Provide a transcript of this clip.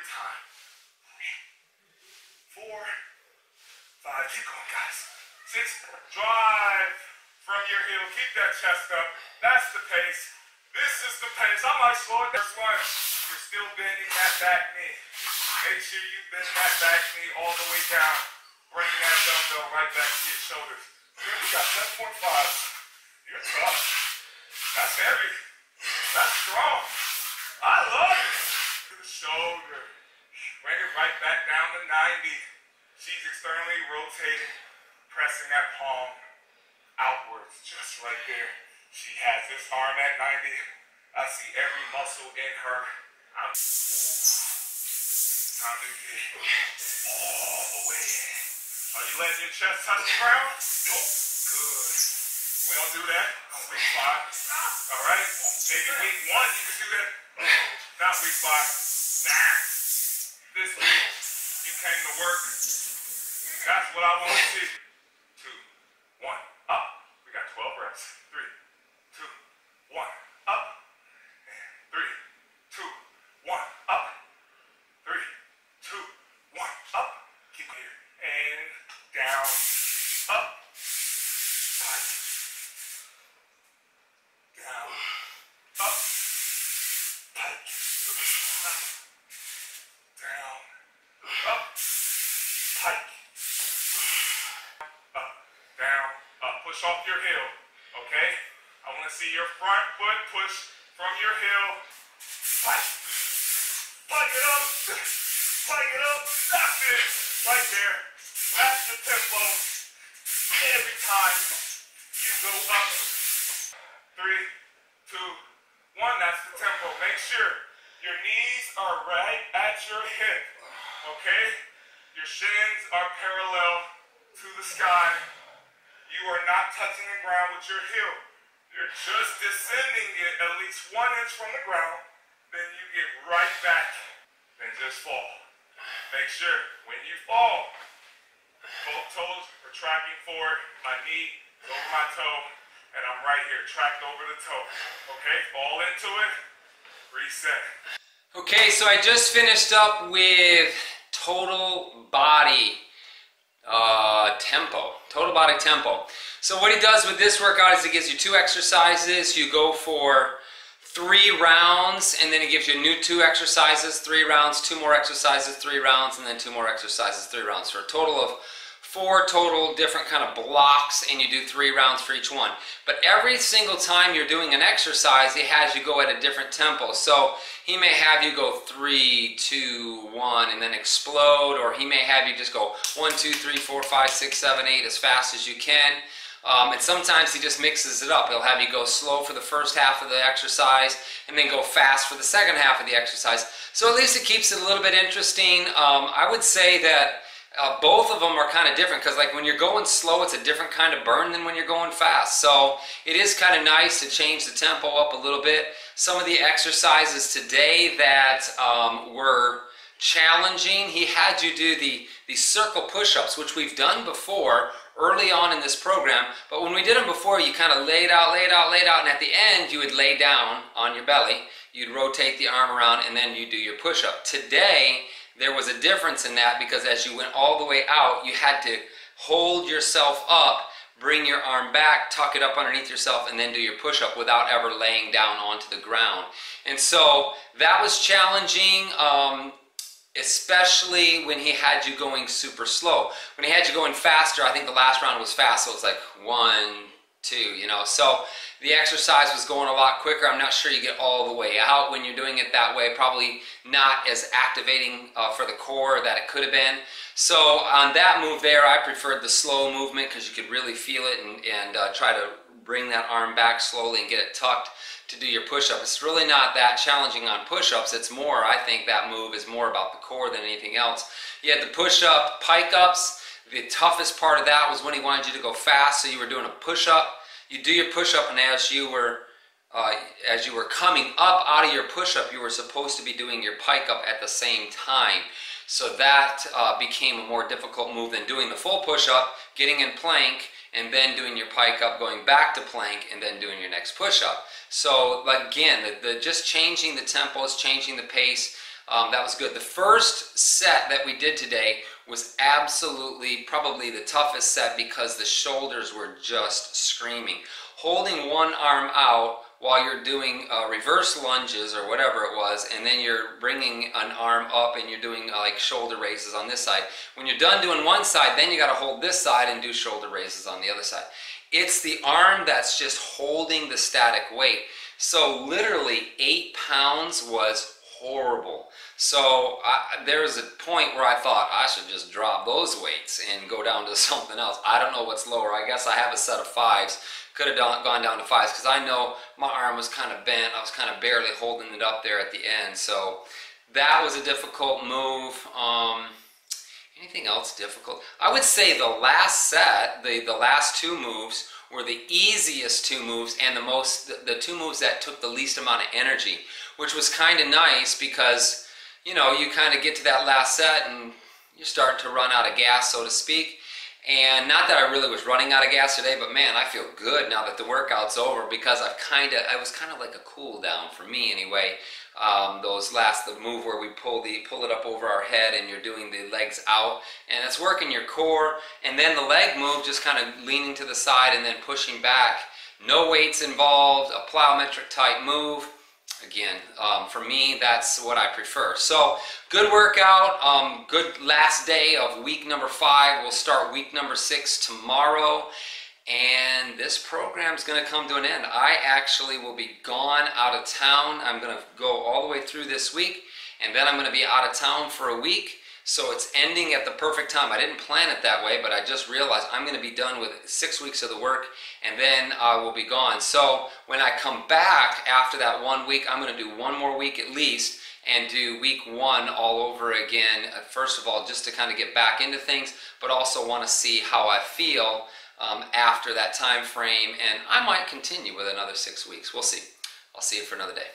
time. 4, 5, keep going, guys. 6, drive from your heel, keep that chest up. That's the pace. This is the pace. I might slow it. First one, you're still bending that back knee. Make sure you bend that back knee all the way down. Bring that dumbbell right back to your shoulders. Good, we got 7.5. You're tough. That's heavy. That's strong. I love it. To the shoulder. Bring it right back down to 90. She's externally rotating, pressing that palm outwards, just right there. She has this arm at 90. I see every muscle in her. Time to get all the way in. Are you letting your chest touch the ground? Nope. Good. We don't do that. Week 5. All right. Maybe week 1 you can do that. Not week 5. Nah. This week you came to work. That's what I want to see. 2, 1, up. We got 12 reps. 3, 2, 1, up. 3, 2, 1, up. 3, 2, 1, up. Keep here. And down, up. Tight. Down, up. Tight. Down, up. Tight. Up, down, up. Push off your heel, okay? I want to see your front foot push from your heel. Tight. Tighten it up. Tighten it up. That's it. Right there. That's the tempo. Every time you go up. 3, 2, 1. That's the tempo. Make sure your knees are right at your hip, okay? Your shins are parallel to the sky. You are not touching the ground with your heel. You're just descending it at least 1 inch from the ground. Then you get right back and just fall. Make sure when you fall, both toes are tracking forward. My knee is over my toe, and I'm right here, tracked over the toe. Okay, fall into it, reset. Okay, so I just finished up with total body tempo. Total body tempo. So what he does with this workout is he gives you 2 exercises. You go for 3 rounds, and then he gives you new 2 exercises, 3 rounds, 2 more exercises, 3 rounds, and then 2 more exercises, 3 rounds, for a total of 4 total different kind of blocks, and you do 3 rounds for each one. But every single time you're doing an exercise, he has you go at a different tempo. So he may have you go 3, 2, 1, and then explode, or he may have you just go 1, 2, 3, 4, 5, 6, 7, 8 as fast as you can. And sometimes he just mixes it up. He'll have you go slow for the first half of the exercise and then go fast for the second half of the exercise. So at least it keeps it a little bit interesting. I would say that both of them are kind of different, because like when you're going slow, it's a different kind of burn than when you're going fast. So it is kind of nice to change the tempo up a little bit. Some of the exercises today that were challenging, he had you do the circle push-ups, which we've done before early on in this program, but when we did them before, you kind of laid out, and at the end you would lay down on your belly, you'd rotate the arm around, and then you do your push-up. Today, there was a difference in that, because as you went all the way out, you had to hold yourself up, bring your arm back, tuck it up underneath yourself, and then do your push-up without ever laying down onto the ground. And so that was challenging, especially when he had you going super slow. When he had you going faster, I think the last round was fast, so it's like 1, 2, you know. So the exercise was going a lot quicker. I'm not sure you get all the way out when you're doing it that way. Probably not as activating for the core that it could have been. So on that move there, I preferred the slow movement, because you could really feel it, and try to bring that arm back slowly and get it tucked to do your push-up. It's really not that challenging on push-ups. It's more, I think that move is more about the core than anything else. You had the push-up pike-ups. The toughest part of that was when he wanted you to go fast, so you were doing a push-up. You do your push-up, and as you were coming up out of your push-up, you were supposed to be doing your pike-up at the same time. So that became a more difficult move than doing the full push-up, getting in plank, and then doing your pike-up, going back to plank, and then doing your next push-up. So again, just changing the tempos, changing the pace, That was good. The first set that we did today was absolutely probably the toughest set because the shoulders were just screaming. Holding one arm out while you're doing reverse lunges or whatever it was, and then you're bringing an arm up and you're doing like shoulder raises on this side. When you're done doing one side, then you got to hold this side and do shoulder raises on the other side. It's the arm that's just holding the static weight. So literally 8 pounds was horrible. So there was a point where I thought I should just drop those weights and go down to something else. I don't know what's lower. I guess I have a set of 5s. Could have gone down to 5s because I know my arm was kind of bent. I was kind of barely holding it up there at the end. So that was a difficult move. Anything else difficult? I would say the last set, the last 2 moves were the easiest 2 moves and the 2 moves that took the least amount of energy, which was kind of nice because, you know, you kind of get to that last set and you start to run out of gas, so to speak. And not that I really was running out of gas today, but man, I feel good now that the workout's over because I was kind of like a cool down for me anyway. The move where we pull it up over our head and you're doing the legs out and it's working your core, and then the leg move just kind of leaning to the side and then pushing back. No weights involved, a plyometric type move. Again, for me, that's what I prefer. So, good workout, good last day of week number 5. We'll start week number 6 tomorrow, and this program's going to come to an end. I actually will be gone out of town. I'm going to go all the way through this week, and then I'm going to be out of town for a week. So it's ending at the perfect time. I didn't plan it that way, but I just realized I'm going to be done with 6 weeks of the work, and then I will be gone. So when I come back after that 1 week, I'm going to do 1 more week at least and do week 1 all over again. First of all, just to kind of get back into things, but also want to see how I feel after that time frame, and I might continue with another 6 weeks. We'll see. I'll see you for another day.